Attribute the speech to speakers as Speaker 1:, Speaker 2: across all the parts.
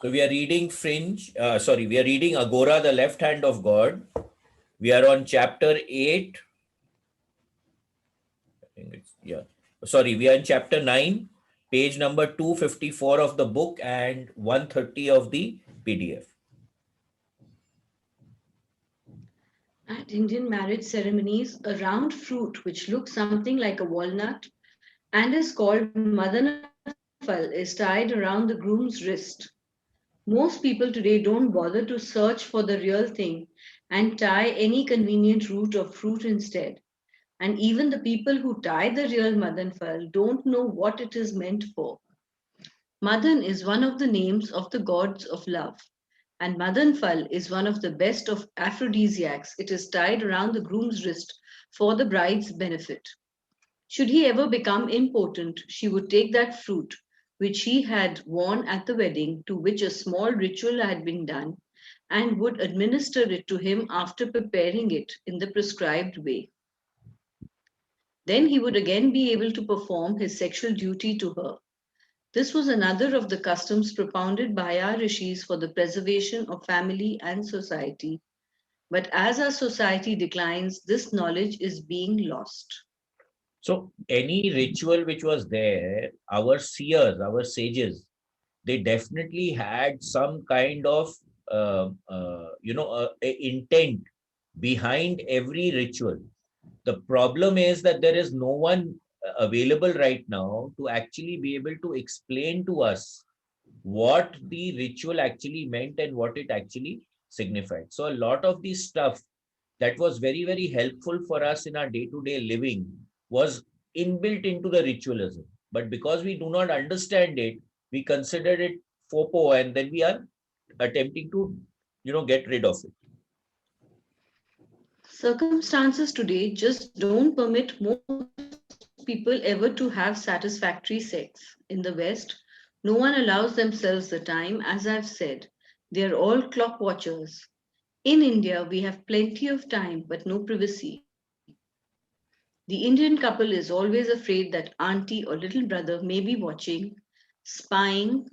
Speaker 1: So we are reading we are reading Agora, the left hand of God. We are on chapter 8. I think it's, yeah. Sorry, we are in chapter 9, page number 254 of the book and 130 of the PDF.
Speaker 2: At Indian marriage ceremonies, a round fruit which looks something like a walnut and is called Madanafal is tied around the groom's wrist. Most people today don't bother to search for the real thing and tie any convenient root or fruit instead. And even the people who tie the real Madanfal don't know what it is meant for. Madan is one of the names of the gods of love, and Madanfal is one of the best of aphrodisiacs. It is tied around the groom's wrist for the bride's benefit. Should he ever become impotent, she would take that fruit, which he had worn at the wedding, to which a small ritual had been done, and would administer it to him after preparing it in the prescribed way. Then he would again be able to perform his sexual duty to her. This was another of the customs propounded by our rishis for the preservation of family and society. But as our society declines, this knowledge is being lost.
Speaker 1: So any ritual which was there, our seers, our sages, they definitely had some kind of intent behind every ritual. The problem is that there is no one available right now to actually be able to explain to us what the ritual actually meant and what it actually signified. So a lot of the stuff that was very, very helpful for us in our day-to-day living was inbuilt into the ritualism. But because we do not understand it, we consider it faux pas, and then we are attempting to, get rid of it.
Speaker 2: Circumstances today just don't permit most people ever to have satisfactory sex. In the West, no one allows themselves the time, as I've said. They are all clock watchers. In India, we have plenty of time but no privacy. The Indian couple is always afraid that auntie or little brother may be watching, spying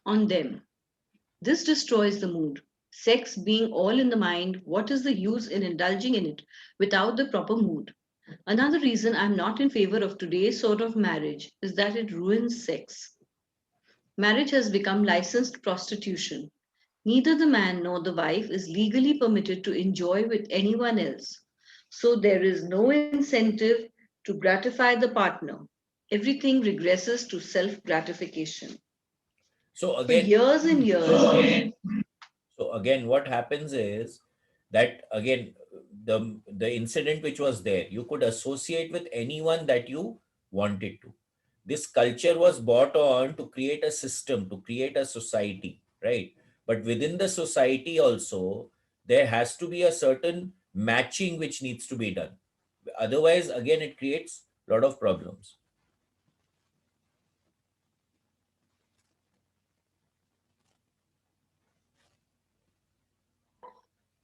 Speaker 2: on them. This destroys the mood. Sex being all in the mind, what is the use in indulging in it without the proper mood? Another reason I'm not in favor of today's sort of marriage is that it ruins sex. Marriage has become licensed prostitution. Neither the man nor the wife is legally permitted to enjoy with anyone else. So there is no incentive to gratify the partner. Everything regresses to self gratification.
Speaker 1: So
Speaker 2: For
Speaker 1: again,
Speaker 2: years and years,
Speaker 1: So again, what happens is that again, the incident which was there, you could associate with anyone that you wanted to. This culture was brought on to create a system, to create a society, right? But within the society also, there has to be a certain matching which needs to be done. Otherwise, again, it creates a lot of problems.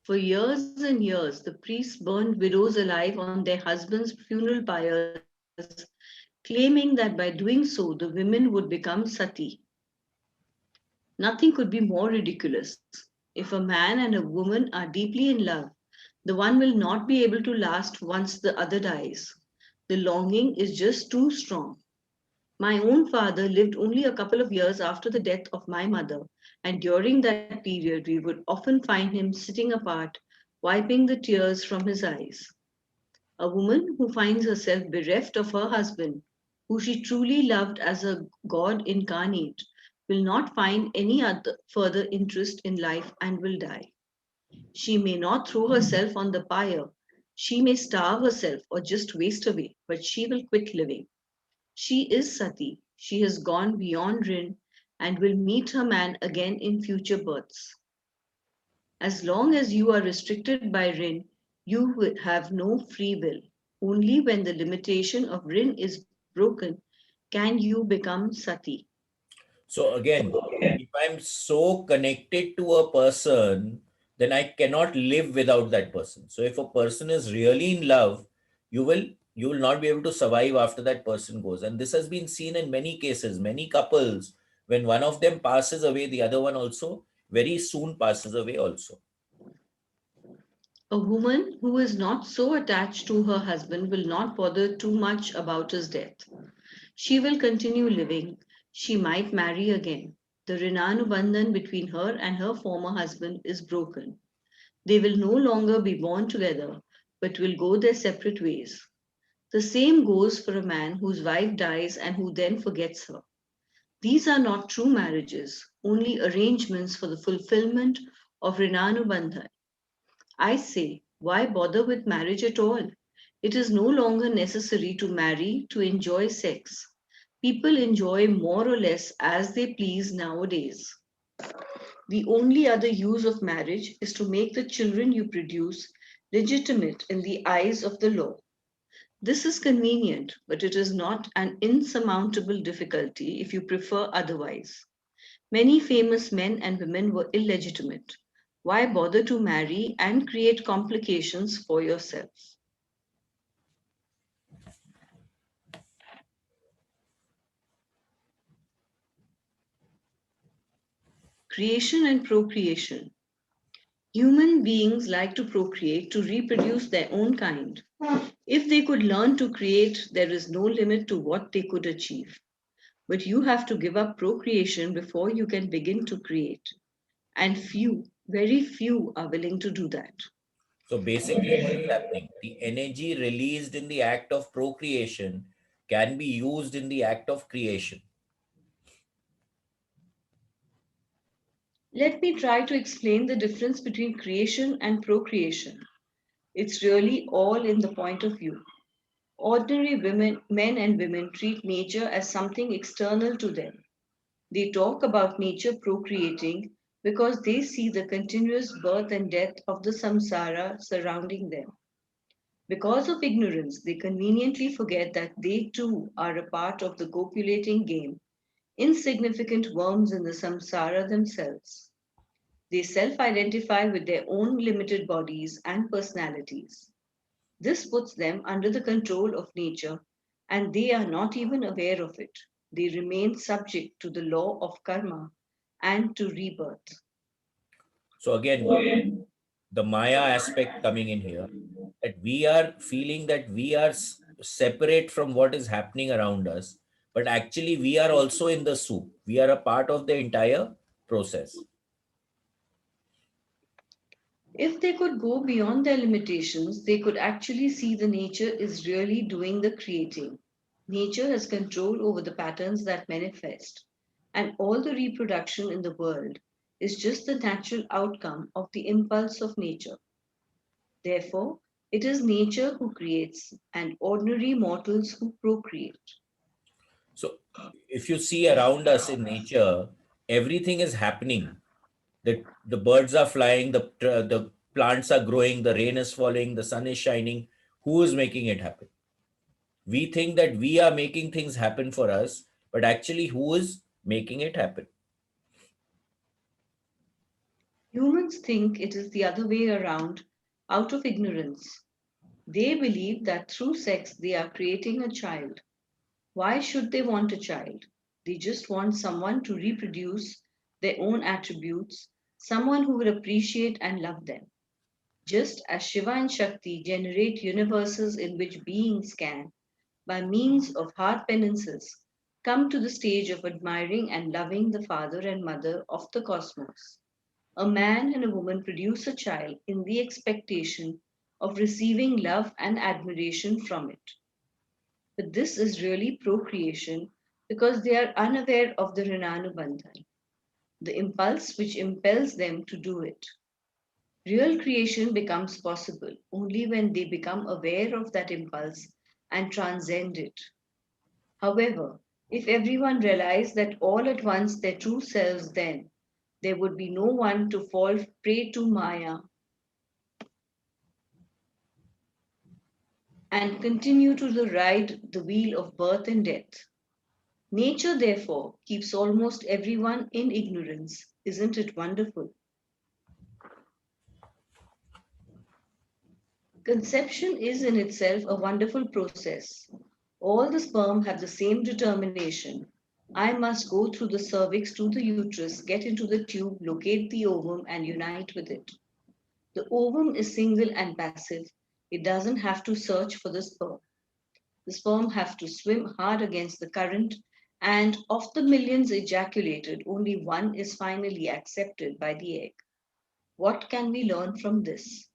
Speaker 2: For years and years, the priests burned widows alive on their husbands' funeral pyres, claiming that by doing so, the women would become sati. Nothing could be more ridiculous. If a man and a woman are deeply in love, the one will not be able to last once the other dies. The longing is just too strong. My own father lived only a couple of years after the death of my mother, and during that period, we would often find him sitting apart, wiping the tears from his eyes. A woman who finds herself bereft of her husband, who she truly loved as a god incarnate, will not find any other further interest in life and will die. She may not throw herself on the pyre, she may starve herself or just waste away, but she will quit living. She is Sati. She has gone beyond Rin and will meet her man again in future births. As long as you are restricted by Rin, you will have no free will. Only when the limitation of Rin is broken can you become Sati.
Speaker 1: So again, if I'm so connected to a person, then I cannot live without that person. So if a person is really in love, you will you will not be able to survive after that person goes. And this has been seen in many cases, many couples. When one of them passes away, the other one also very soon passes away also.
Speaker 2: A woman who is not so attached to her husband will not bother too much about his death. She will continue living. She might marry again. The Rinanubandhan between her and her former husband is broken. They will no longer be born together, but will go their separate ways. The same goes for a man whose wife dies and who then forgets her. These are not true marriages, only arrangements for the fulfillment of Rinanubandhan. I say, why bother with marriage at all? It is no longer necessary to marry to enjoy sex. People enjoy more or less as they please nowadays. The only other use of marriage is to make the children you produce legitimate in the eyes of the law. This is convenient, but it is not an insurmountable difficulty if you prefer otherwise. Many famous men and women were illegitimate. Why bother to marry and create complications for yourself? Creation and procreation. Human beings like to procreate to reproduce their own kind. If they could learn to create, there is no limit to what they could achieve. But you have to give up procreation before you can begin to create. And few, very few, are willing to do that.
Speaker 1: So basically, what is happening? The energy released in the act of procreation can be used in the act of creation.
Speaker 2: Let me try to explain the difference between creation and procreation. It's really all in the point of view. Ordinary women, men and women treat nature as something external to them. They talk about nature procreating because they see the continuous birth and death of the samsara surrounding them. Because of ignorance, they conveniently forget that they too are a part of the copulating game, insignificant worms in the samsara themselves. They self identify with their own limited bodies and personalities. This puts them under the control of nature, and they are not even aware of it. They remain subject to the law of karma and to rebirth.
Speaker 1: So again, the Maya aspect coming in here, that we are feeling that we are separate from what is happening around us, but actually we are also in the soup. We are a part of the entire process.
Speaker 2: If they could go beyond their limitations, they could actually see the nature is really doing the creating. Nature has control over the patterns that manifest, and all the reproduction in the world is just the natural outcome of the impulse of nature. Therefore, it is nature who creates and ordinary mortals who procreate.
Speaker 1: So if you see around us in nature, everything is happening. The birds are flying, the plants are growing, the rain is falling, the sun is shining. Who is making it happen? We think that we are making things happen for us, but actually who is making it happen?
Speaker 2: Humans think it is the other way around out of ignorance. They believe that through sex they are creating a child. Why should they want a child? They just want someone to reproduce their own attributes, someone who will appreciate and love them. Just as Shiva and Shakti generate universes in which beings can, by means of hard penances, come to the stage of admiring and loving the father and mother of the cosmos. A man and a woman produce a child in the expectation of receiving love and admiration from it. But this is really procreation because they are unaware of the Rinanubandhan, the impulse which impels them to do it. Real creation becomes possible only when they become aware of that impulse and transcend it. However, if everyone realized that all at once their true selves, then there would be no one to fall prey to Maya and continue to ride the wheel of birth and death. Nature, therefore, keeps almost everyone in ignorance. Isn't it wonderful? Conception is in itself a wonderful process. All the sperm have the same determination. I must go through the cervix to the uterus, get into the tube, locate the ovum, and unite with it. The ovum is single and passive. It doesn't have to search for the sperm. The sperm have to swim hard against the current, and of the millions ejaculated, only one is finally accepted by the egg. What can we learn from this?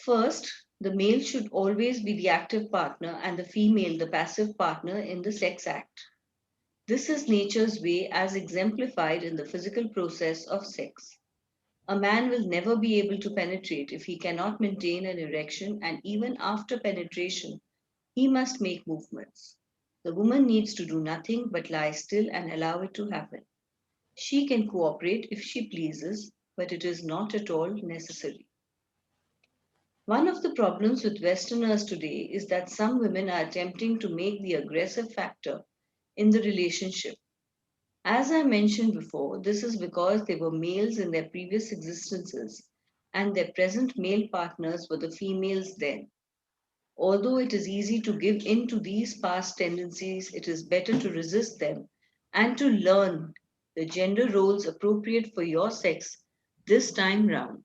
Speaker 2: First, the male should always be the active partner and the female the passive partner in the sex act. This is nature's way as exemplified in the physical process of sex. A man will never be able to penetrate if he cannot maintain an erection, and even after penetration, he must make movements. The woman needs to do nothing but lie still and allow it to happen. She can cooperate if she pleases, but it is not at all necessary. One of the problems with Westerners today is that some women are attempting to make the aggressive factor in the relationship. As I mentioned before, this is because they were males in their previous existences and their present male partners were the females then. Although it is easy to give in to these past tendencies, it is better to resist them and to learn the gender roles appropriate for your sex this time round.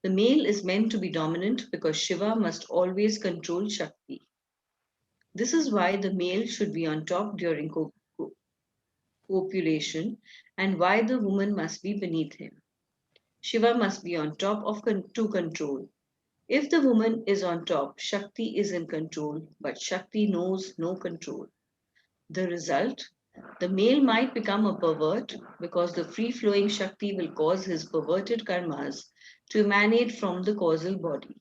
Speaker 2: The male is meant to be dominant because Shiva must always control Shakti. This is why the male should be on top during copulation and why the woman must be beneath him. Shiva must be on top to control. If the woman is on top, Shakti is in control, but Shakti knows no control. The result? The male might become a pervert because the free flowing Shakti will cause his perverted karmas to emanate from the causal body.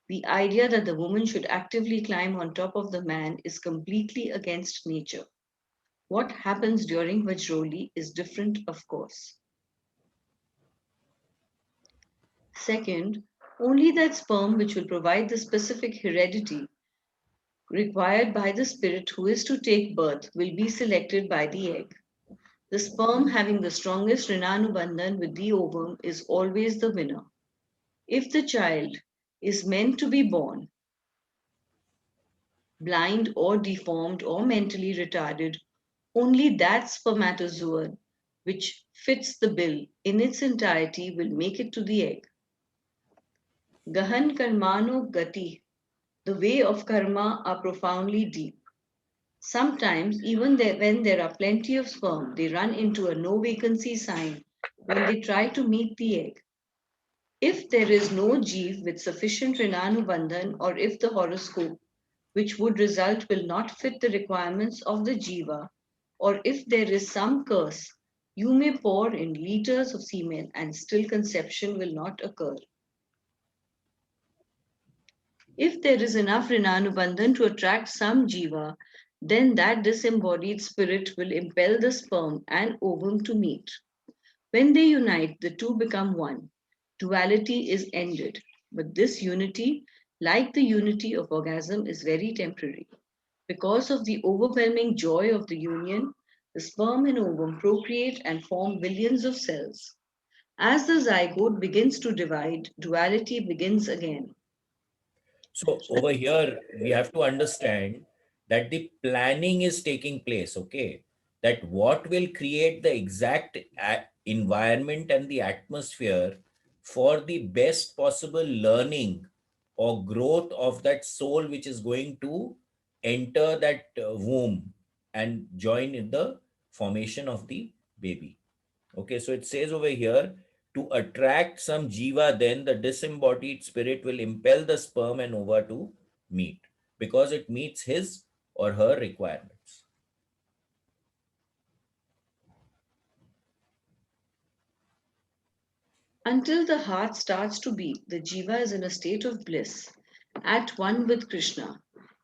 Speaker 2: The idea that the woman should actively climb on top of the man is completely against nature. What happens during Vajroli is different, of course. Second, only that sperm which will provide the specific heredity required by the spirit who is to take birth will be selected by the egg. The sperm having the strongest Rinanubandhan with the ovum is always the winner. If the child is meant to be born blind or deformed or mentally retarded, only that spermatozoa which fits the bill in its entirety will make it to the egg. Gahan karmano gati, the way of karma are profoundly deep. Sometimes, even when there are plenty of sperm, they run into a no vacancy sign when they try to meet the egg. If there is no Jeev with sufficient Rinanubandhan, or if the horoscope which would result will not fit the requirements of the Jiva, or if there is some curse, you may pour in liters of semen and still conception will not occur. If there is enough Rinanubandhan to attract some Jiva, then that disembodied spirit will impel the sperm and ovum to meet. When they unite, the two become one. Duality is ended. But this unity, like the unity of orgasm, is very temporary. Because of the overwhelming joy of the union, the sperm and ovum procreate and form billions of cells. As the zygote begins to divide, duality begins again.
Speaker 1: So over here, we have to understand that the planning is taking place, okay? That what will create the exact environment and the atmosphere for the best possible learning or growth of that soul which is going to enter that womb and join in the formation of the baby. Okay, so it says over here, to attract some jiva, then the disembodied spirit will impel the sperm and ova to meet because it meets his or her requirements.
Speaker 2: Until the heart starts to beat, the jiva is in a state of bliss, at one with Krishna,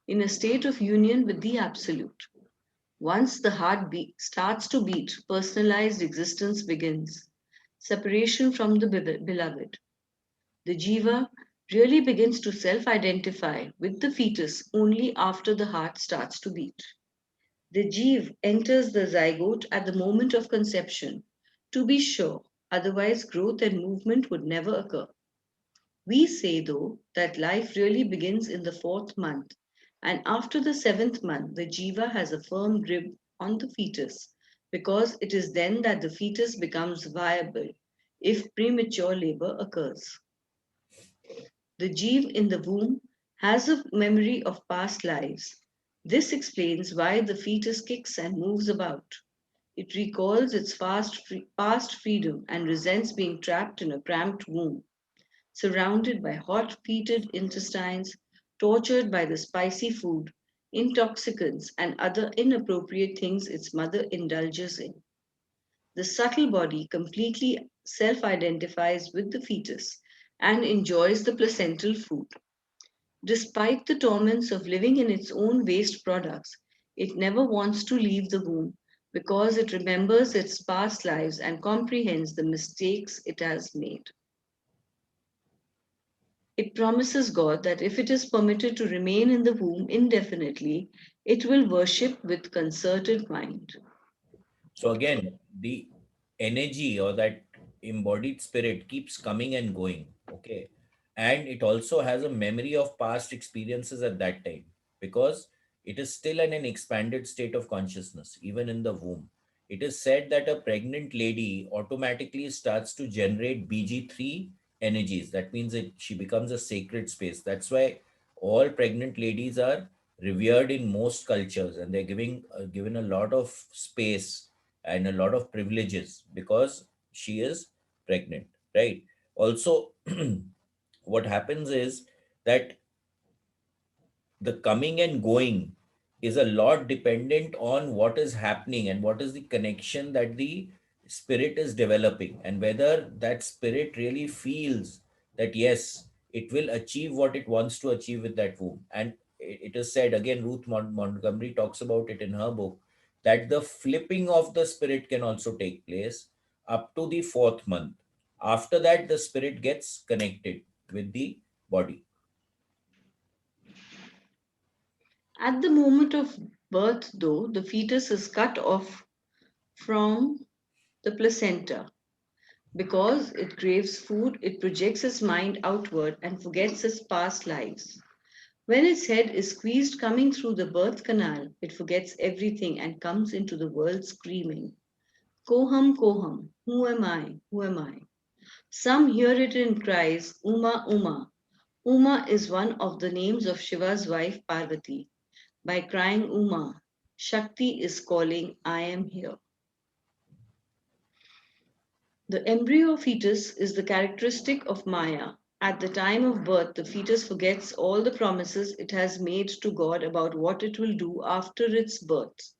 Speaker 2: in a state of union with the Absolute. Once the heart starts to beat, personalized existence begins. Separation from the beloved. The jiva really begins to self identify with the fetus only after the heart starts to beat. The jeev enters the zygote at the moment of conception, to be sure, otherwise, growth and movement would never occur. We say, though, that life really begins in the fourth month, and after the seventh month, the jiva has a firm grip on the fetus, because it is then that the fetus becomes viable if premature labor occurs. The jiva in the womb has a memory of past lives. This explains why the fetus kicks and moves about. It recalls its past freedom and resents being trapped in a cramped womb, surrounded by hot peated intestines, tortured by the spicy food, intoxicants, and other inappropriate things its mother indulges in. The subtle body completely self identifies with the fetus and enjoys the placental food. Despite the torments of living in its own waste products, it never wants to leave the womb because it remembers its past lives and comprehends the mistakes it has made. It promises God that if it is permitted to remain in the womb indefinitely, it will worship with concerted mind.
Speaker 1: So again, the energy or that embodied spirit keeps coming and going. Okay. And it also has a memory of past experiences at that time because it is still in an expanded state of consciousness, even in the womb. It is said that a pregnant lady automatically starts to generate BG3 energies. That means she becomes a sacred space. That's why all pregnant ladies are revered in most cultures, and they're given a lot of space and a lot of privileges because she is pregnant, right? Also, what happens is that the coming and going is a lot dependent on what is happening and what is the connection that the spirit is developing, and whether that spirit really feels that yes, it will achieve what it wants to achieve with that womb. And it is said again, Ruth Montgomery talks about it in her book, that the flipping of the spirit can also take place up to the fourth month. After that, the spirit gets connected with the body.
Speaker 2: At the moment of birth, though, the fetus is cut off from the placenta. Because it craves food, it projects its mind outward and forgets its past lives. When its head is squeezed coming through the birth canal, it forgets everything and comes into the world screaming, Koham, Koham, who am I? Who am I? Some hear it in cries, Uma, Uma. Uma is one of the names of Shiva's wife Parvati. By crying Uma, Shakti is calling, I am here. The embryo fetus is the characteristic of Maya. At the time of birth, the fetus forgets all the promises it has made to God about what it will do after its birth.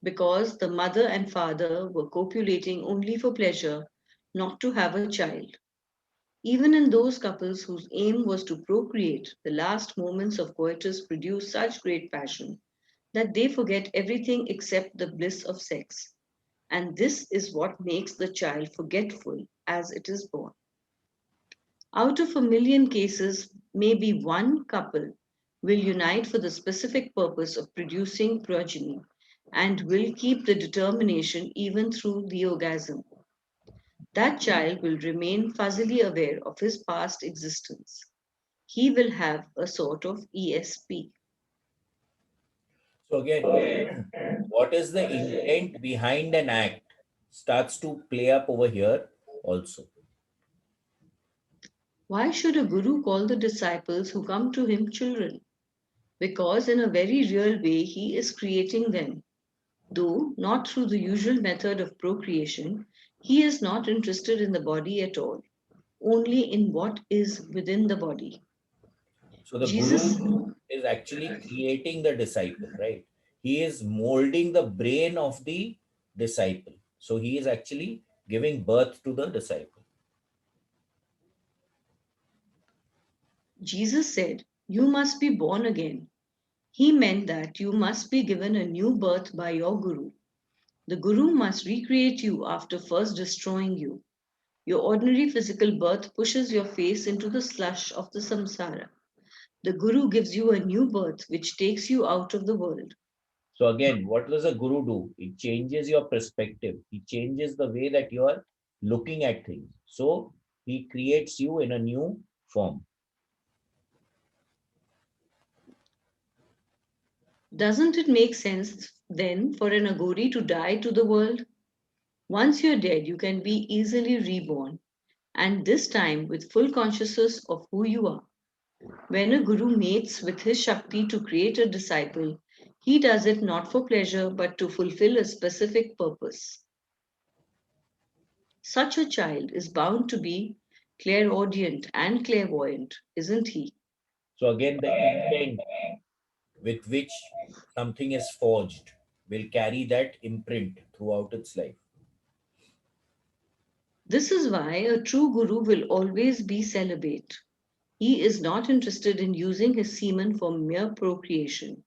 Speaker 2: Because the mother and father were copulating only for pleasure, not to have a child. Even in those couples whose aim was to procreate, the last moments of coitus produce such great passion that they forget everything except the bliss of sex. And this is what makes the child forgetful as it is born. Out of a million cases, maybe one couple will unite for the specific purpose of producing progeny and will keep the determination even through the orgasm. That child will remain fuzzily aware of his past existence. He will have a sort of ESP.
Speaker 1: So again, what is the intent behind an act starts to play up over here also.
Speaker 2: Why should a guru call the disciples who come to him children? Because in a very real way, he is creating them. Though not through the usual method of procreation, he is not interested in the body at all, only in what is within the body.
Speaker 1: So the
Speaker 2: Jesus,
Speaker 1: guru is actually creating the disciple, right? He is molding the brain of the disciple. So he is actually giving birth to the disciple.
Speaker 2: Jesus said, You must be born again. He meant that you must be given a new birth by your guru. The guru must recreate you after first destroying you. Your ordinary physical birth pushes your face into the slush of the samsara. The guru gives you a new birth which takes you out of the world.
Speaker 1: So again, what does a guru do? It changes your perspective. He changes the way that you are looking at things. So He creates you in a new form.
Speaker 2: Doesn't it make sense then for an Agori to die to the world? Once you're dead, you can be easily reborn, and this time with full consciousness of who you are. When a guru mates with his Shakti to create a disciple, he does it not for pleasure but to fulfill a specific purpose. Such a child is bound to be clairaudient and clairvoyant, isn't he?
Speaker 1: So again, the intent with which something is forged will carry that imprint throughout its life.
Speaker 2: This is why a true guru will always be celibate. He is not interested in using his semen for mere procreation.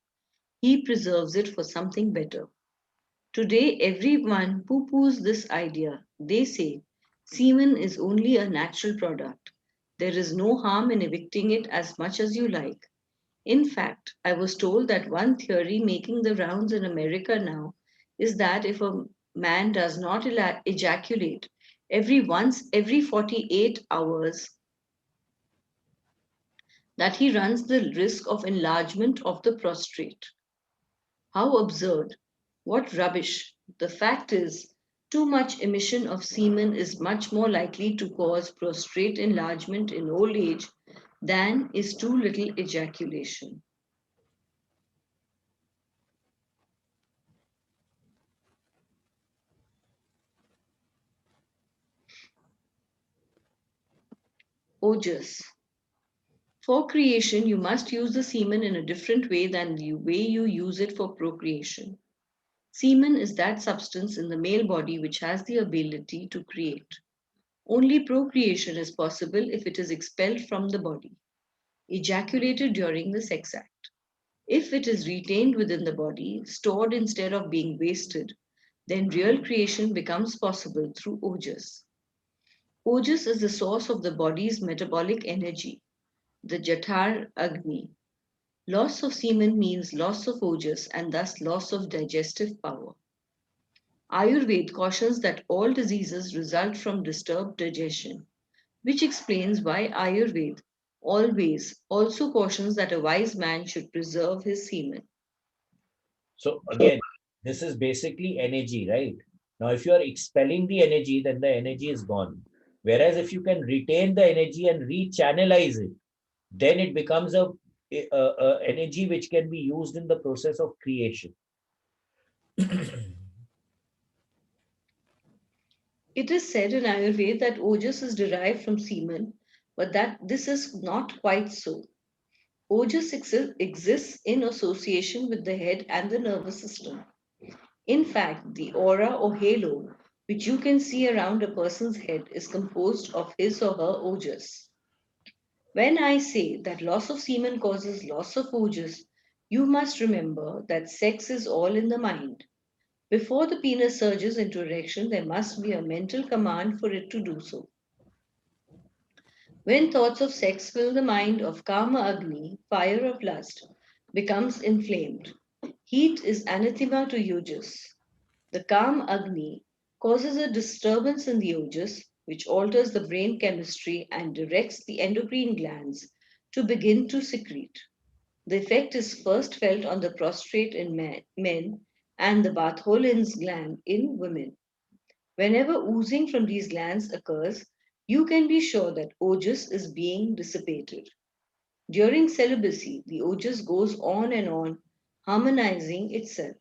Speaker 2: He preserves it for something better. Today, everyone poo poos this idea. They say semen is only a natural product. There is no harm in evicting it as much as you like. In fact, I was told that one theory making the rounds in America now is that if a man does not ejaculate every 48 hours, that he runs the risk of enlargement of the prostate. How absurd! What rubbish! The fact is, too much emission of semen is much more likely to cause prostate enlargement in old age than is too little ejaculation. Ojas. For creation, you must use the semen in a different way than the way you use it for procreation. Semen is that substance in the male body which has the ability to create. Only procreation is possible if it is expelled from the body, ejaculated during the sex act. If it is retained within the body, stored instead of being wasted, then real creation becomes possible through ojas. Ojas is the source of the body's metabolic energy, the Jathar Agni. Loss of semen means loss of ojas and thus loss of digestive power. Ayurveda cautions that all diseases result from disturbed digestion, which explains why Ayurveda always also cautions that a wise man should preserve his semen.
Speaker 1: So again, this is basically energy, right? Now, if you are expelling the energy, then the energy is gone. Whereas if you can retain the energy and rechannelize it, then it becomes a energy which can be used in the process of creation.
Speaker 2: It is said in Ayurveda that ojas is derived from semen, but that this is not quite so. Ojas exists in association with the head and the nervous system. In fact, the aura or halo which you can see around a person's head is composed of his or her ojas. When I say that loss of semen causes loss of ojas, you must remember that sex is all in the mind. Before the penis surges into erection, there must be a mental command for it to do so. When thoughts of sex fill the mind of Kama Agni, fire of lust, becomes inflamed. Heat is anathema to ojas. The Kam Agni causes a disturbance in the ojas, which alters the brain chemistry and directs the endocrine glands to begin to secrete. The effect is first felt on the prostate in men and the Bartholin's gland in women. Whenever oozing from these glands occurs, you can be sure that ojas is being dissipated. During celibacy, the ojas goes on, harmonizing itself.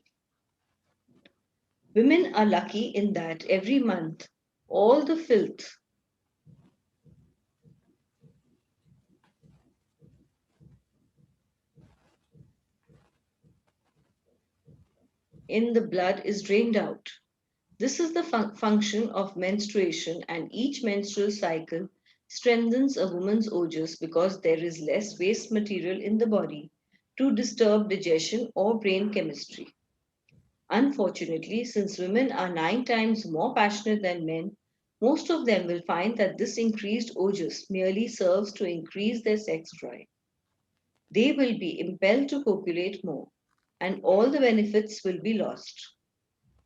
Speaker 2: Women are lucky in that every month, all the filth in the blood is drained out. This is the function of menstruation, and each menstrual cycle strengthens a woman's ojas because there is less waste material in the body to disturb digestion or brain chemistry. Unfortunately, since women are 9 times more passionate than men, most of them will find that this increased ojas merely serves to increase their sex drive. They will be impelled to copulate more, and all the benefits will be lost.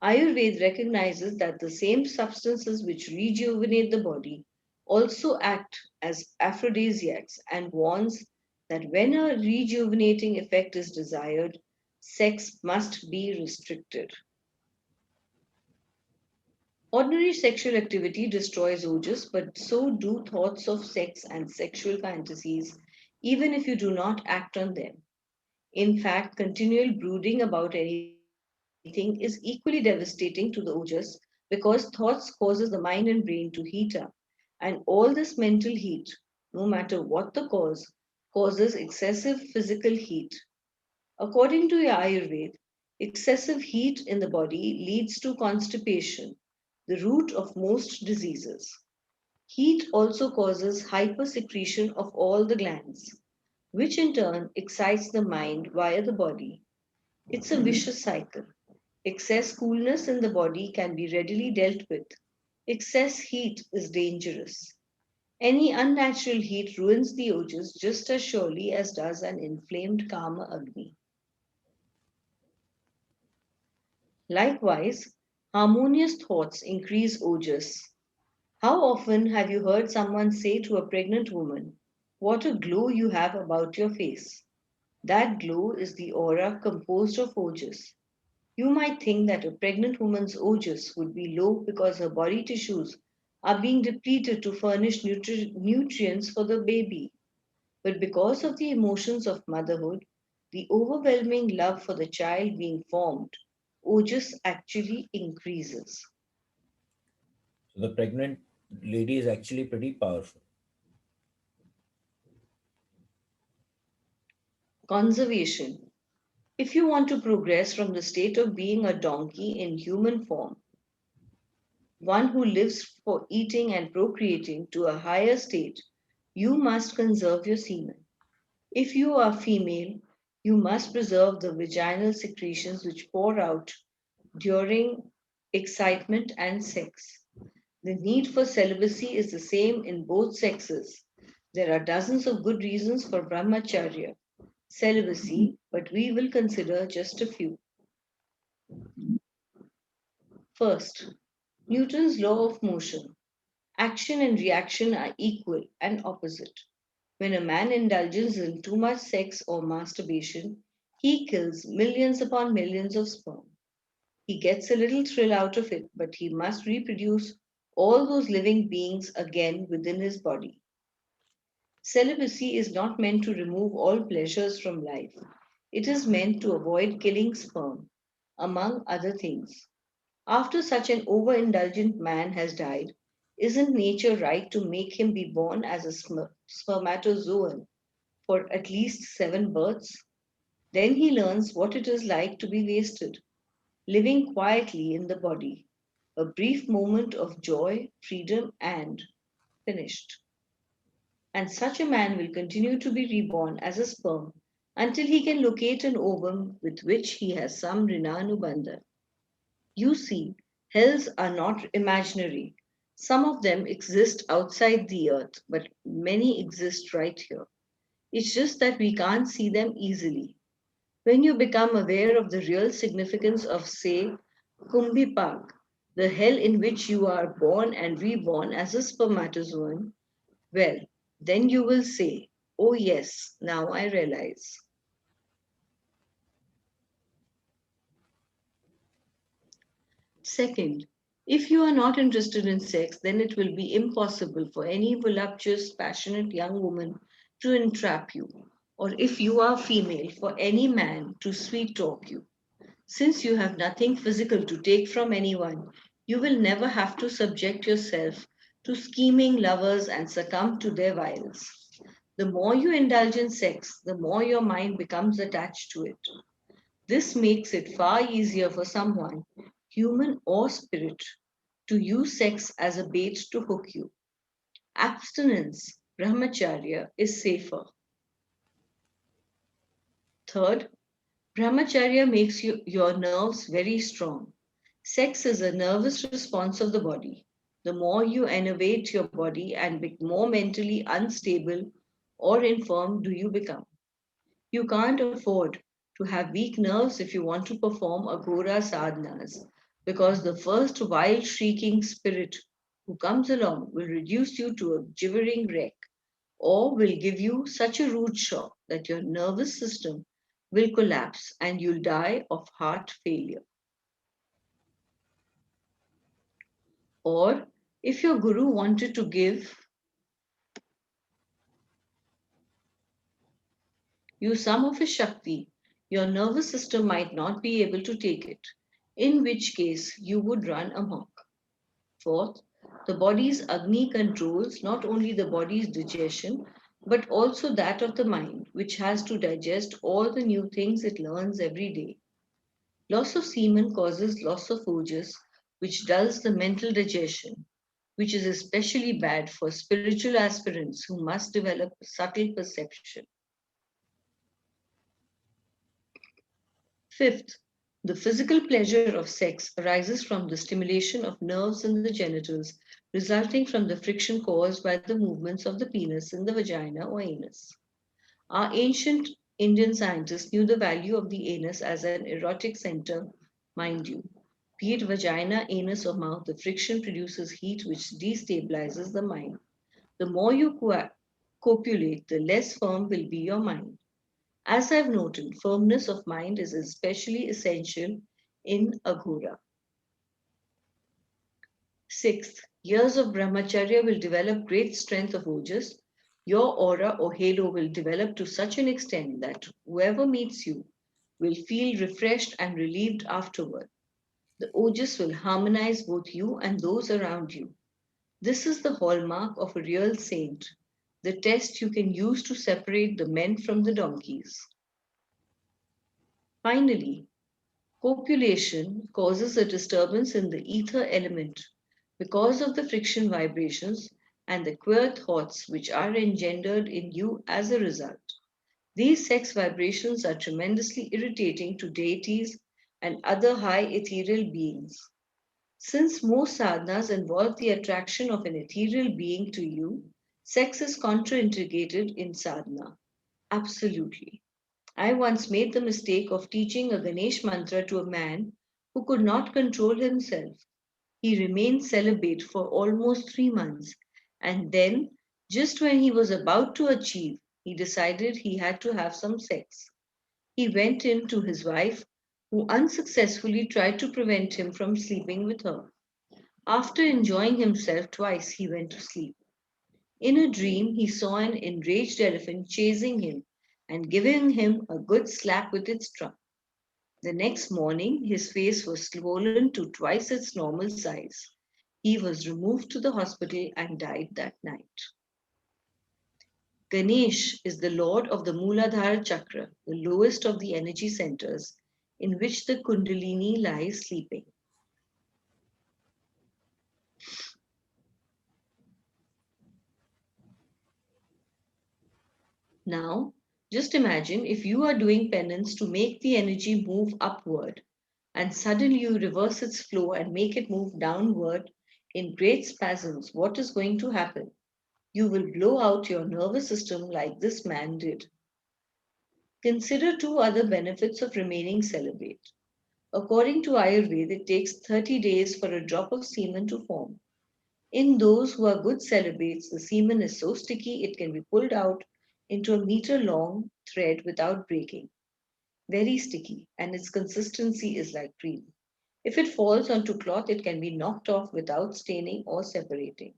Speaker 2: Ayurveda recognizes that the same substances which rejuvenate the body also act as aphrodisiacs and warns that when a rejuvenating effect is desired, sex must be restricted. Ordinary sexual activity destroys urges, but so do thoughts of sex and sexual fantasies, even if you do not act on them. In fact, continual brooding about anything is equally devastating to the urges because thoughts causes the mind and brain to heat up. And all this mental heat, no matter what the cause, causes excessive physical heat. According to Ayurveda, excessive heat in the body leads to constipation, the root of most diseases. Heat also causes hypersecretion of all the glands, which in turn excites the mind via the body. It's a vicious cycle. Excess coolness in the body can be readily dealt with. Excess heat is dangerous. Any unnatural heat ruins the ojas just as surely as does an inflamed Kama Agni. Likewise, harmonious thoughts increase ojas. How often have you heard someone say to a pregnant woman, "What a glow you have about your face"? That glow is the aura composed of ojas. You might think that a pregnant woman's ojas would be low because her body tissues are being depleted to furnish nutrients for the baby. But because of the emotions of motherhood, the overwhelming love for the child being formed, ojas actually increases.
Speaker 1: So the pregnant lady is actually pretty powerful.
Speaker 2: Conservation. If you want to progress from the state of being a donkey in human form, one who lives for eating and procreating, to a higher state, you must conserve your semen. If you are female, you must preserve the vaginal secretions which pour out during excitement and sex. The need for celibacy is the same in both sexes. There are dozens of good reasons for brahmacharya, celibacy, but we will consider just a few. First, Newton's law of motion. Action and reaction are equal and opposite. When a man indulges in too much sex or masturbation, he kills millions upon millions of sperm. He gets a little thrill out of it, but he must reproduce all those living beings again within his body. Celibacy is not meant to remove all pleasures from life. It is meant to avoid killing sperm, among other things. After such an overindulgent man has died, isn't nature right to make him be born as a spermatozoan for at least 7 births? Then he learns what it is like to be wasted, living quietly in the body. A brief moment of joy, freedom, and finished. And such a man will continue to be reborn as a sperm until he can locate an ovum with which he has some Rinanubandha. You see, hells are not imaginary. Some of them exist outside the earth, but many exist right here. It's just that we can't see them easily. When you become aware of the real significance of, say, Kumbhipak, the hell in which you are born and reborn as a spermatozoan, well, then you will say, "Oh, yes, now I realize." Second, if you are not interested in sex, then it will be impossible for any voluptuous, passionate young woman to entrap you, or if you are female, for any man to sweet talk you. Since you have nothing physical to take from anyone, you will never have to subject yourself to scheming lovers and succumb to their wiles. The more you indulge in sex, the more your mind becomes attached to it. This makes it far easier for someone, human or spirit, to use sex as a bait to hook you. Abstinence, brahmacharya, is safer. Third, brahmacharya makes your nerves very strong. Sex is a nervous response of the body. The more you enervate your body and be more mentally unstable or infirm do you become. You can't afford to have weak nerves if you want to perform Agora sadhanas, because the first wild shrieking spirit who comes along will reduce you to a gibbering wreck or will give you such a rude shock that your nervous system will collapse and you'll die of heart failure. Or if your guru wanted to give you some of his Shakti, your nervous system might not be able to take it, in which case you would run amok. Fourth, the body's Agni controls not only the body's digestion, but also that of the mind, which has to digest all the new things it learns every day. Loss of semen causes loss of ojas, which dulls the mental digestion, which is especially bad for spiritual aspirants who must develop subtle perception. Fifth, the physical pleasure of sex arises from the stimulation of nerves in the genitals, resulting from the friction caused by the movements of the penis in the vagina or anus. Our ancient Indian scientists knew the value of the anus as an erotic center, mind you. Be it vagina, anus, or mouth, the friction produces heat which destabilizes the mind. The more you copulate, the less firm will be your mind. As I've noted, firmness of mind is especially essential in Aghora. Sixth, years of brahmacharya will develop great strength of ojas. Your aura or halo will develop to such an extent that whoever meets you will feel refreshed and relieved afterward. The ojas will harmonize both you and those around you. This is the hallmark of a real saint, the test you can use to separate the men from the donkeys. Finally, copulation causes a disturbance in the ether element because of the friction vibrations and the queer thoughts which are engendered in you as a result. These sex vibrations are tremendously irritating to deities and other high ethereal beings. Since most sadhanas involve the attraction of an ethereal being to you, sex is contraindicated in sadhana. Absolutely. I once made the mistake of teaching a Ganesh mantra to a man who could not control himself. He remained celibate for almost 3 months, and then, just when he was about to achieve, he decided he had to have some sex. He went in to his wife, who unsuccessfully tried to prevent him from sleeping with her. After enjoying himself twice, he went to sleep. In a dream, he saw an enraged elephant chasing him and giving him a good slap with its trunk. The next morning, his face was swollen to twice its normal size. He was removed to the hospital and died that night. Ganesh is the lord of the Mooladhara chakra, the lowest of the energy centers, in which the Kundalini lies sleeping. Now, just imagine if you are doing penance to make the energy move upward, and suddenly you reverse its flow and make it move downward in great spasms. What is going to happen? You will blow out your nervous system like this man did. Consider two other benefits of remaining celibate. According to Ayurveda, it takes 30 days for a drop of semen to form. In those who are good celibates, the semen is so sticky it can be pulled out into a meter long thread without breaking. Very sticky, and its consistency is like cream. If it falls onto cloth, it can be knocked off without staining or separating.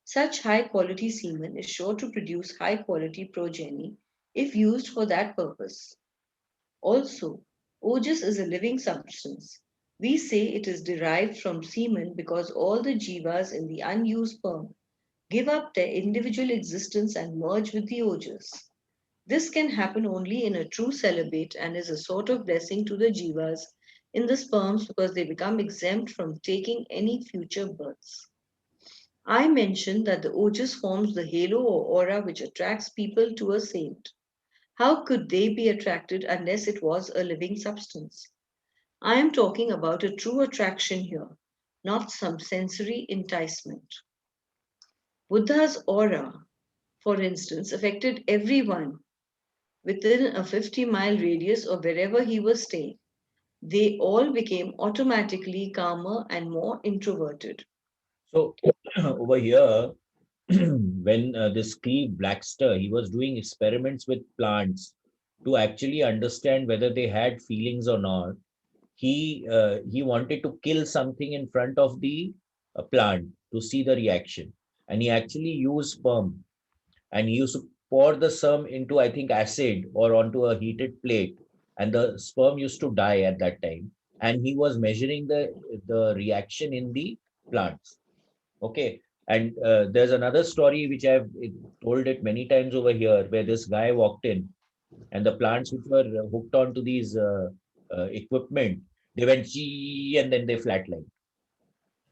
Speaker 2: Such high quality semen is sure to produce high quality progeny if used for that purpose. Also, ojas is a living substance. We say it is derived from semen because all the jivas in the unused sperm give up their individual existence and merge with the ojas. This can happen only in a true celibate and is a sort of blessing to the jivas in the sperms because they become exempt from taking any future births. I mentioned that the ojas forms the halo or aura which attracts people to a saint. How could they be attracted unless it was a living substance? I am talking about a true attraction here, not some sensory enticement. Buddha's aura, for instance, affected everyone within a 50-mile radius or wherever he was staying. They all became automatically calmer and more introverted.
Speaker 1: So over here, when this Cleve Blackster, he was doing experiments with plants to actually understand whether they had feelings or not. He wanted to kill something in front of the plant to see the reaction, and he actually used sperm, and he used to pour the sperm into, I think, acid or onto a heated plate, and the sperm used to die at that time, and he was measuring the reaction in the plants. Okay. And there's another story which I've told it many times over here, where this guy walked in and the plants which were hooked onto these equipment, they went gee, and then they flatlined.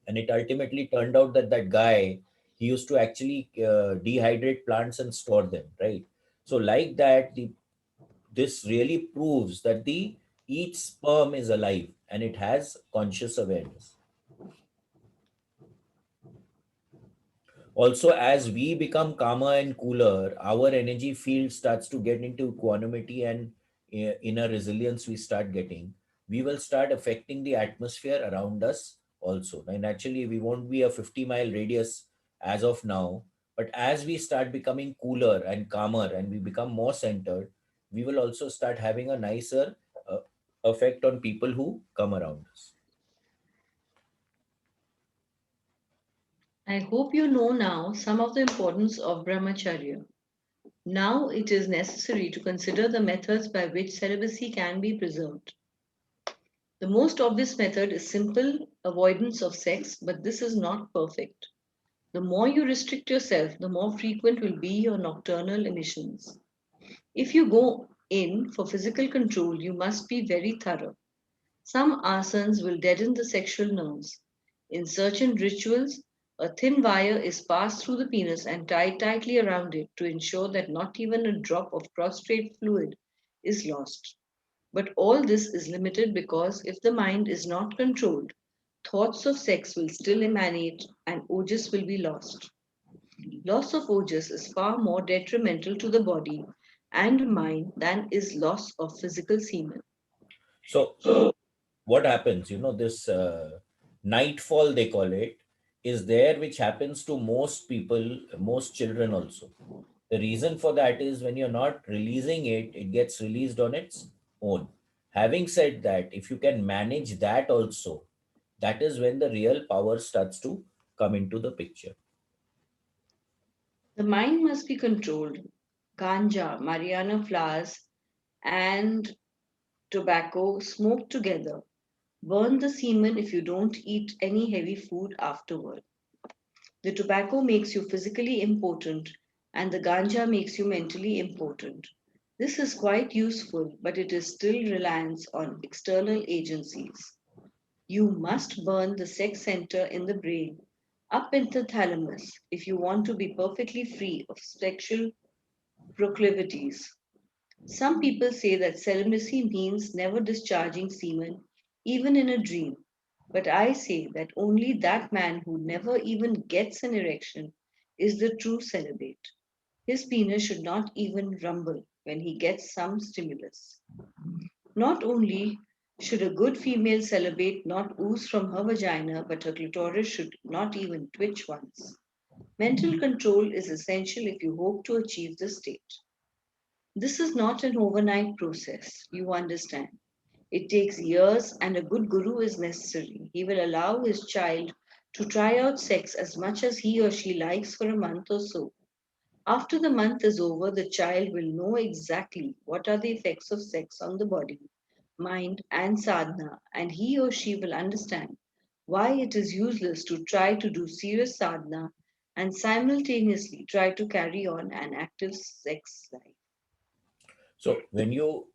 Speaker 1: And it ultimately turned out that that guy, he used to actually dehydrate plants and store them, right? So like that, this really proves that the each sperm is alive and it has conscious awareness. Also, as we become calmer and cooler, our energy field starts to get into equanimity and inner resilience we start getting. We will start affecting the atmosphere around us also. And actually, we won't be a 50-mile radius as of now. But as we start becoming cooler and calmer and we become more centered, we will also start having a nicer effect on people who come around us.
Speaker 2: I hope you know now some of the importance of brahmacharya. Now it is necessary to consider the methods by which celibacy can be preserved. The most obvious method is simple avoidance of sex, but this is not perfect. The more you restrict yourself, the more frequent will be your nocturnal emissions. If you go in for physical control, you must be very thorough. Some asanas will deaden the sexual nerves. In certain rituals, a thin wire is passed through the penis and tied tightly around it to ensure that not even a drop of prostrate fluid is lost. But all this is limited because if the mind is not controlled, thoughts of sex will still emanate and ojas will be lost. Loss of ojas is far more detrimental to the body and mind than is loss of physical semen.
Speaker 1: So what happens, this nightfall, they call it, is there, which happens to most people, most children also. The reason for that is when you're not releasing it, it gets released on its own. Having said that, if you can manage that also, that is when the real power starts to come into the picture.
Speaker 2: The mind must be controlled. Ganja, marijuana flowers, and tobacco smoked together. Burn the semen if you don't eat any heavy food afterward. The tobacco makes you physically impotent, and the ganja makes you mentally impotent. This is quite useful, but it is still reliance on external agencies. You must burn the sex center in the brain, up in the thalamus, if you want to be perfectly free of sexual proclivities. Some people say that celibacy means never discharging semen, even in a dream. But I say that only that man who never even gets an erection is the true celibate. His penis should not even rumble when he gets some stimulus. Not only should a good female celibate not ooze from her vagina, but her clitoris should not even twitch once. Mental control is essential if you hope to achieve this state. This is not an overnight process, you understand. It takes years, and a good guru is necessary. He will allow his child to try out sex as much as he or she likes for a month or so. After the month is over, the child will know exactly what are the effects of sex on the body, mind, and sadhana, and he or she will understand why it is useless to try to do serious sadhana and simultaneously try to carry on an active sex life.
Speaker 1: So when you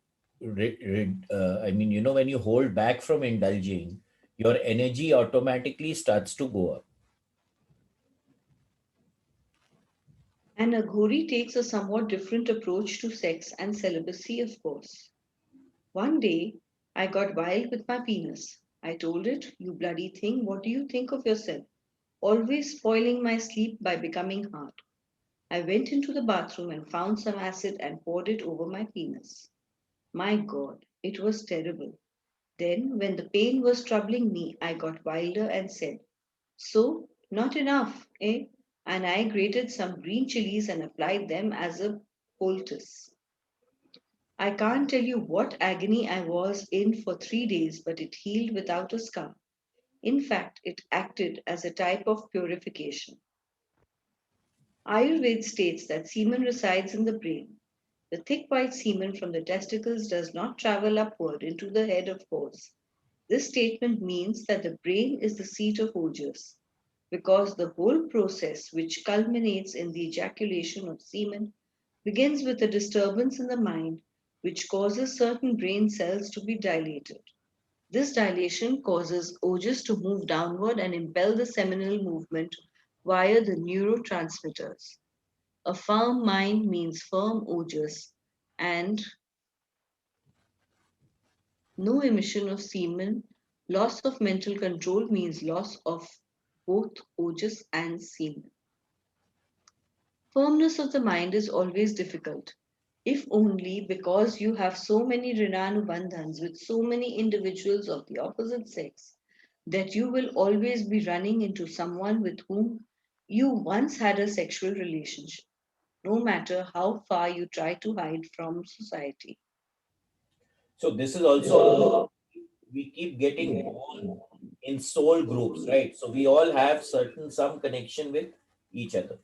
Speaker 1: I mean, when you hold back from indulging, your energy automatically starts to go up.
Speaker 2: And Aghori takes a somewhat different approach to sex and celibacy, of course. One day, I got wild with my penis. I told it, "You bloody thing, what do you think of yourself? Always spoiling my sleep by becoming hard." I went into the bathroom and found some acid and poured it over my penis. My God, it was terrible. Then, when the pain was troubling me, I got wilder and said, "So, Not enough, eh? And I grated some green chilies and applied them as a poultice. I can't tell you what agony I was in for 3 days, but it healed without a scar. In fact, it acted as a type of purification. Ayurveda states that semen resides in the brain. The thick white semen from the testicles does not travel upward into the head, of course. This statement means that the brain is the seat of ojas, because the whole process, which culminates in the ejaculation of semen, begins with a disturbance in the mind which causes certain brain cells to be dilated. This dilation causes ojas to move downward and impel the seminal movement via the neurotransmitters. A firm mind means firm ojas, and no emission of semen. Loss of mental control means loss of both ojas and semen. Firmness of the mind is always difficult, if only because you have so many Rinanubandhans with so many individuals of the opposite sex that you will always be running into someone with whom you once had a sexual relationship, no matter how far you try to hide from society.
Speaker 1: So this is also, we keep getting born in soul groups, right? So we all have certain some connection with each other.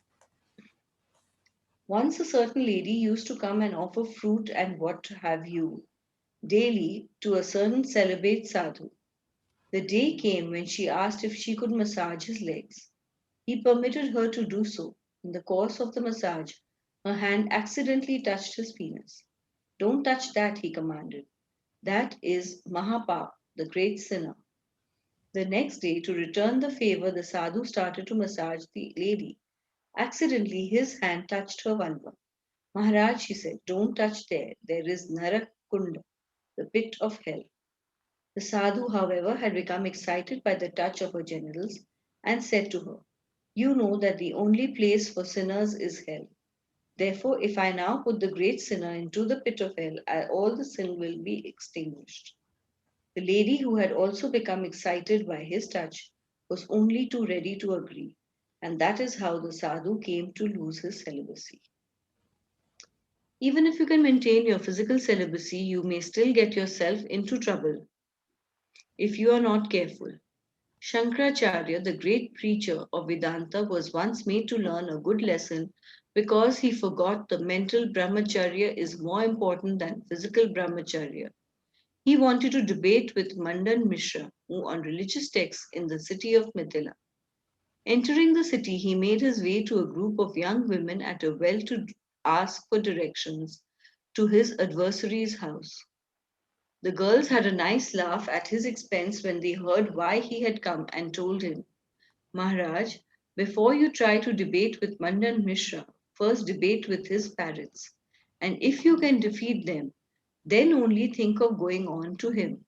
Speaker 2: Once a certain lady used to come and offer fruit and what have you daily to a certain celibate sadhu. The day came when she asked if she could massage his legs. He permitted her to do so. In the course of the massage, her hand accidentally touched his penis. Don't touch that, he commanded. That is Mahapap, the great sinner. The next day, to return the favor, the sadhu started to massage the lady. Accidentally, his hand touched her vulva. Maharaj, she said, don't touch there. There is Narak Kunda, the pit of hell. The sadhu, however, had become excited by the touch of her genitals and said to her, you know that the only place for sinners is hell. Therefore, if I now put the great sinner into the pit of hell, all the sin will be extinguished. The lady, who had also become excited by his touch, was only too ready to agree, and that is how the sadhu came to lose his celibacy. Even if you can maintain your physical celibacy, you may still get yourself into trouble if you are not careful. Shankaracharya, the great preacher of Vedanta, was once made to learn a good lesson because he forgot the mental brahmacharya is more important than physical brahmacharya. He wanted to debate with Mandan Mishra, who on religious texts in the city of Mithila. Entering the city, he made his way to a group of young women at a well to ask for directions to his adversary's house. The girls had a nice laugh at his expense when they heard why he had come and told him, Maharaj, before you try to debate with Mandan Mishra, first debate with his parrots. And if you can defeat them, then only think of going on to him.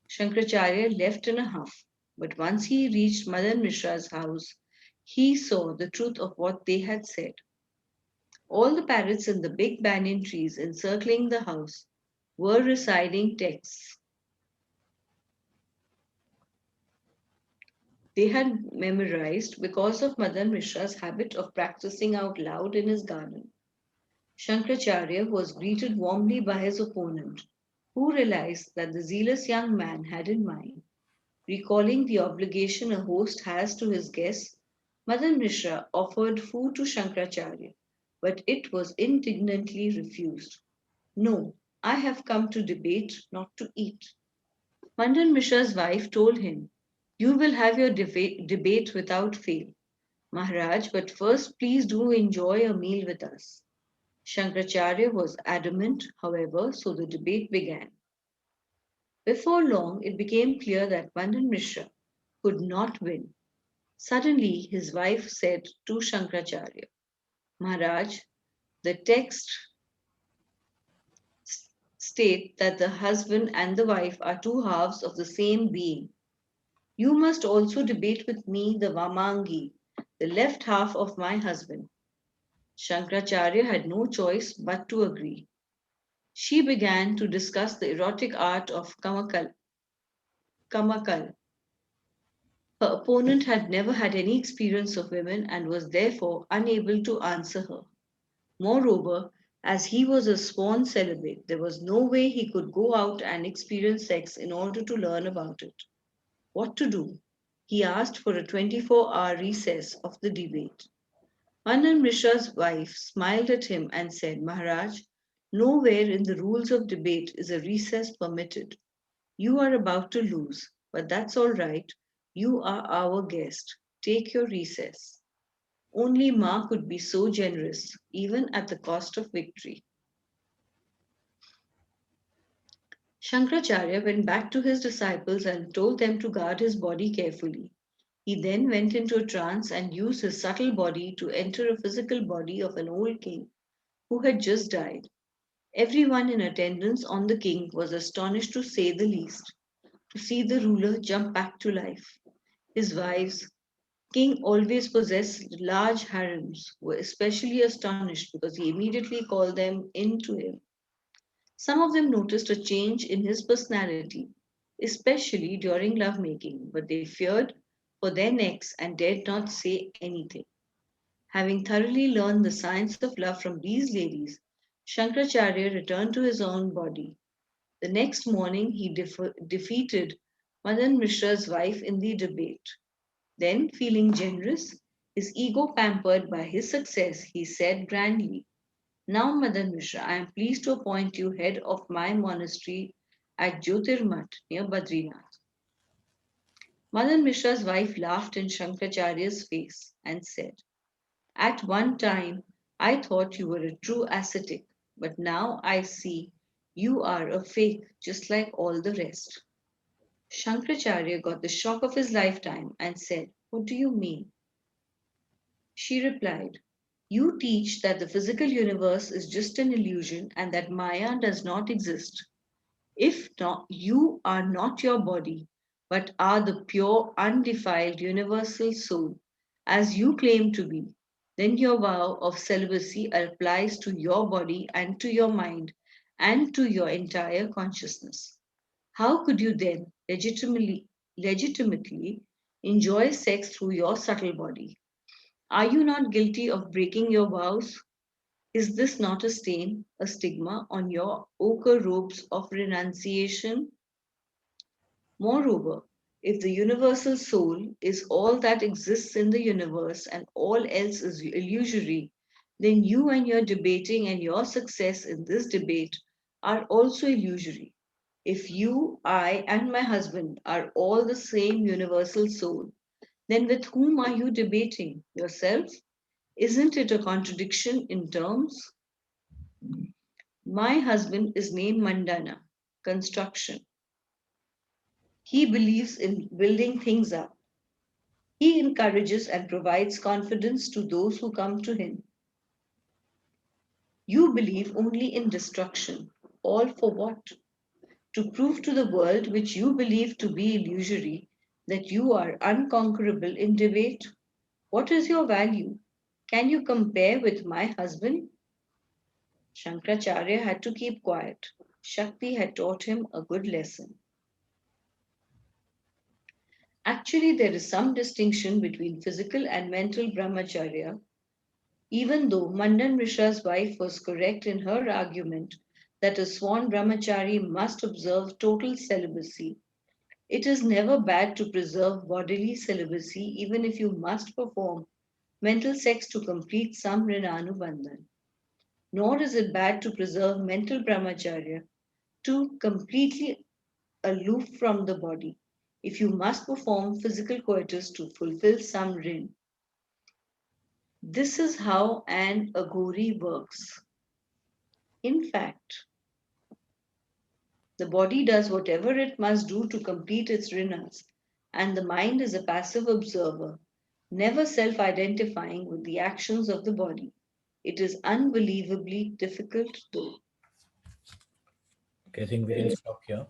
Speaker 2: Shankaracharya left in a huff, but once he reached Madan Mishra's house, he saw the truth of what they had said. All the parrots in the big banyan trees encircling the house were reciting texts they had memorized because of Madan Mishra's habit of practicing out loud in his garden. Shankaracharya was greeted warmly by his opponent, who realized that the zealous young man had in mind. Recalling the obligation a host has to his guests, Madan Mishra offered food to Shankaracharya, but it was indignantly refused. No, I have come to debate, not to eat. Madan Mishra's wife told him, you will have your debate without fail, Maharaj, but first please do enjoy a meal with us. Shankaracharya was adamant, however, so the debate began. Before long, it became clear that Madan Mishra could not win. Suddenly, his wife said to Shankaracharya, Maharaj, the text state that the husband and the wife are two halves of the same being. You must also debate with me the Vamangi, the left half of my husband. Shankaracharya had no choice but to agree. She began to discuss the erotic art of Kamakal. Her opponent had never had any experience of women and was therefore unable to answer her. Moreover, as he was a sworn celibate, there was no way he could go out and experience sex in order to learn about it. What to do? He asked for a 24-hour recess of the debate. Manan Mishra's wife smiled at him and said, Maharaj, nowhere in the rules of debate is a recess permitted. You are about to lose, but that's all right. You are our guest. Take your recess. Only Ma could be so generous, even at the cost of victory. Shankaracharya went back to his disciples and told them to guard his body carefully. He then went into a trance and used his subtle body to enter a physical body of an old king who had just died. Everyone in attendance on the king was astonished to say the least, to see the ruler jump back to life. His wives, king always possessed large harems, were especially astonished because he immediately called them in to him. Some of them noticed a change in his personality, especially during lovemaking, but they feared for their necks and dared not say anything. Having thoroughly learned the science of love from these ladies, Shankaracharya returned to his own body. The next morning, he defeated Madan Mishra's wife in the debate. Then, feeling generous, his ego pampered by his success, he said grandly, Now, Madan Mishra, I am pleased to appoint you head of my monastery at Jyotirmath near Badrinath. Madan Mishra's wife laughed in Shankaracharya's face and said, At one time, I thought you were a true ascetic, but now I see you are a fake just like all the rest. Shankaracharya got the shock of his lifetime and said, What do you mean? She replied, You teach that the physical universe is just an illusion and that Maya does not exist. If not, you are not your body, but are the pure, undefiled, universal soul, as you claim to be, then your vow of celibacy applies to your body and to your mind and to your entire consciousness. How could you then legitimately enjoy sex through your subtle body? Are you not guilty of breaking your vows? Is this not a stain, a stigma on your ochre robes of renunciation? Moreover, if the universal soul is all that exists in the universe and all else is illusory, then you and your debating and your success in this debate are also illusory. If you, I, and my husband are all the same universal soul, then with whom are you debating? Yourself? Isn't it a contradiction in terms? My husband is named Mandana, construction. He believes in building things up. He encourages and provides confidence to those who come to him. You believe only in destruction. All for what? To prove to the world, which you believe to be illusory, that you are unconquerable in debate? What is your value? Can you compare with my husband? Shankaracharya had to keep quiet. Shakti had taught him a good lesson. Actually, there is some distinction between physical and mental brahmacharya. Even though Mandan Mishra's wife was correct in her argument that a sworn brahmachari must observe total celibacy, it is never bad to preserve bodily celibacy even if you must perform mental sex to complete some Rinanubandhan. Nor is it bad to preserve mental brahmacharya to completely aloof from the body if you must perform physical coitus to fulfill some rin. This is how an agori works. In fact, the body does whatever it must do to complete its rinas, and the mind is a passive observer, never self identifying with the actions of the body. It is unbelievably difficult though.
Speaker 1: Okay, I think we can stop here.